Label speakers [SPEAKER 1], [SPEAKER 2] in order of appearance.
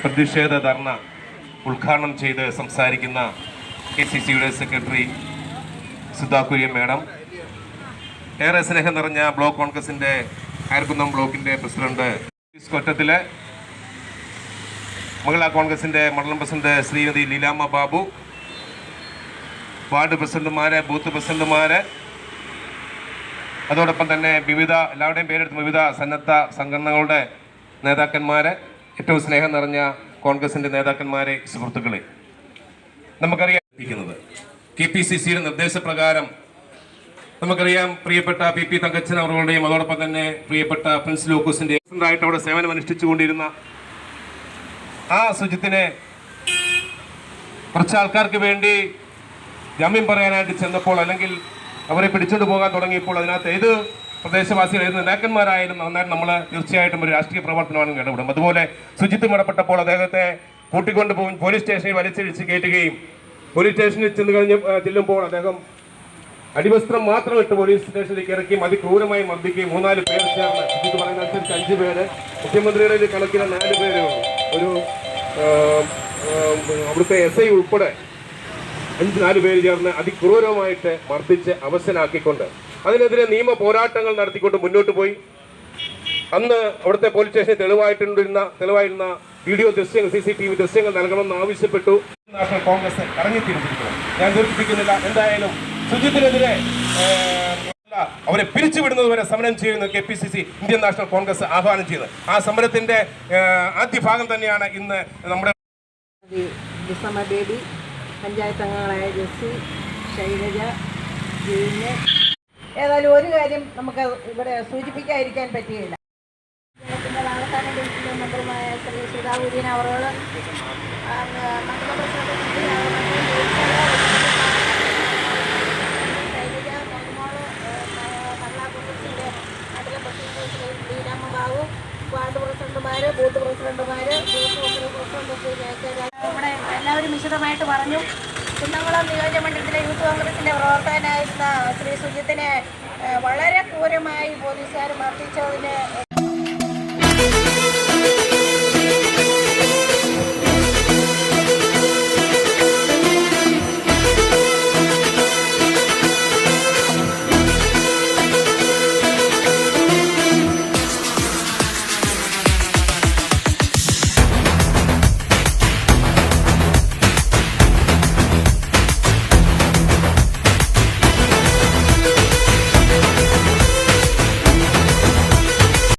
[SPEAKER 1] പ്രതിഷേധ ധർണ ഉദ്ഘാടനം ചെയ്ത് സംസാരിക്കുന്ന KCCയുടെ സെക്രട്ടറി സുധാ കുര്യൻ മേഡം, ഏറെ സ്നേഹം നിറഞ്ഞ ബ്ലോക്ക് കോൺഗ്രസിൻ്റെ അയർക്കുന്നം ബ്ലോക്കിൻ്റെ പ്രസിഡന്റ് കൊറ്റത്തിലെ മഹിളാ കോൺഗ്രസിൻ്റെ മണ്ഡലം പ്രസിഡന്റ് ശ്രീമതി ലീലാമ്മ ബാബു, വാർഡ് പ്രസിഡന്റുമാർ, ബൂത്ത് പ്രസിഡന്റുമാർ, അതോടൊപ്പം തന്നെ എല്ലാവരുടെയും പേരെടുത്ത് വിവിധ സന്നദ്ധ സംഘടനകളുടെ നേതാക്കന്മാർ, ഏറ്റവും സ്നേഹം നിറഞ്ഞ കോൺഗ്രസിൻ്റെ നേതാക്കന്മാരെ, സുഹൃത്തുക്കളെ, നമുക്കറിയാം KPCCയുടെ നിർദ്ദേശപ്രകാരം നമുക്കറിയാം പ്രിയപ്പെട്ട PP തങ്കച്ചൻ അവരുടെയും അതോടൊപ്പം തന്നെ പ്രിയപ്പെട്ട പ്രിൻസ് ലൂക്കോസിൻ്റെ ആയിട്ട് അവിടെ സേവനം അനുഷ്ഠിച്ചുകൊണ്ടിരുന്ന ആ സുജിത്തിനെ കുറച്ച് ആൾക്കാർക്ക് വേണ്ടി ജാമ്യം പറയാനായിട്ട് ചെന്നപ്പോൾ, അല്ലെങ്കിൽ അവരെ പിടിച്ചുകൊണ്ട് പോകാൻ തുടങ്ങിയപ്പോൾ അതിനകത്ത് ഏത് പ്രദേശവാസികൾ, ഏത് നേതാക്കന്മാരായാലും നന്നായിട്ട് നമ്മൾ തീർച്ചയായിട്ടും ഒരു രാഷ്ട്രീയ പ്രവർത്തനമാണ് ഇടപെടും. അതുപോലെ സുജിത്ത് ഇടപെട്ടപ്പോൾ അദ്ദേഹത്തെ കൂട്ടിക്കൊണ്ട് പോകും, പോലീസ് സ്റ്റേഷനിൽ വലിച്ചിഴിച്ച് കയറ്റുകയും പോലീസ് സ്റ്റേഷനിൽ ചെല്ലുമ്പോൾ അദ്ദേഹം അടിവസ്ത്രം മാത്രം ഇട്ട് പോലീസ് സ്റ്റേഷനിലേക്ക് ഇറക്കുകയും അതിക്രൂരമായി മർദ്ദിക്കുകയും 3-4 പേർ ചേർന്ന്, സുജിത്ത് പറയുന്ന അനുസരിച്ച് 5 പേര്, മുഖ്യമന്ത്രിയുടെ കണക്കിന് 4 പേരേ ഉള്ളൂ, ഒരു അവിടുത്തെ SI ഉൾപ്പെടെ 5-4 പേര് ചേർന്ന് അതിക്രൂരമായിട്ട് മർദ്ദിച്ച് അവശനാക്കിക്കൊണ്ട് അതിനെതിരെ നിയമ പോരാട്ടങ്ങൾ നടത്തിക്കൊണ്ട് മുന്നോട്ട് പോയി. അന്ന് അവിടുത്തെ പോലീസ് സ്റ്റേഷനിൽ തെളിവായിരുന്ന വീഡിയോ ദൃശ്യങ്ങൾ, CCTV ദൃശ്യങ്ങൾ നൽകണമെന്ന് ആവശ്യപ്പെട്ടു. നാഷണൽ കോൺഗ്രസ് ഇറങ്ങിത്തിരിച്ചിരിക്കുന്നു. ഞാൻ ദീർഘിപ്പിക്കുന്നില്ല. എന്തായാലും സുജിത്തിനെതിരെ അവരെ പിരിച്ചുവിടുന്നത് വരെ സമരം ചെയ്യുന്ന KPCC ഇന്ത്യൻ നാഷണൽ കോൺഗ്രസ് ആഹ്വാനം ചെയ്യുന്നത്. ആ സമരത്തിന്റെ ആദ്യ ഭാഗം തന്നെയാണ് ഇന്ന് നമ്മുടെ
[SPEAKER 2] ബേബി, പഞ്ചായത്ത് അംഗങ്ങളായ ജെസ്സി, ശൈലജ, ജീവന്. ഏതായാലും ഒരു കാര്യം നമുക്ക് ഇവിടെ സൂചിപ്പിക്കാതിരിക്കാൻ പറ്റുകയില്ല. ജനത്തിൻ്റെ വാഗ്ദാന ഡിവിഷനിലെ മെമ്പറുമായ ശ്രീ സുധാ കുര്യൻ അവരോട് മണ്ഡല പ്രസിഡന്റ് ശൈലജ, മരുമോള് മഹിളാ കോൺഗ്രസിൻ്റെ മണ്ഡല പ്രസിഡന്റ് ലീലാമ്മ ബാബു, വാർഡ് പ്രസിഡന്റുമാർ, ബൂത്ത് പ്രസിഡന്റുമാർ, ഇവിടെ എല്ലാവരും വിശദമായിട്ട് പറഞ്ഞു. കുന്നംകുളം നിയോജകമണ്ഡലത്തിലെ യൂത്ത് കോൺഗ്രസിൻ്റെ പ്രവർത്തകനായിരുന്ന ശ്രീ സുജിത്തിനെ വളരെ ക്രൂരമായി പോലീസുകാർ മർദ്ദിച്ചതിന്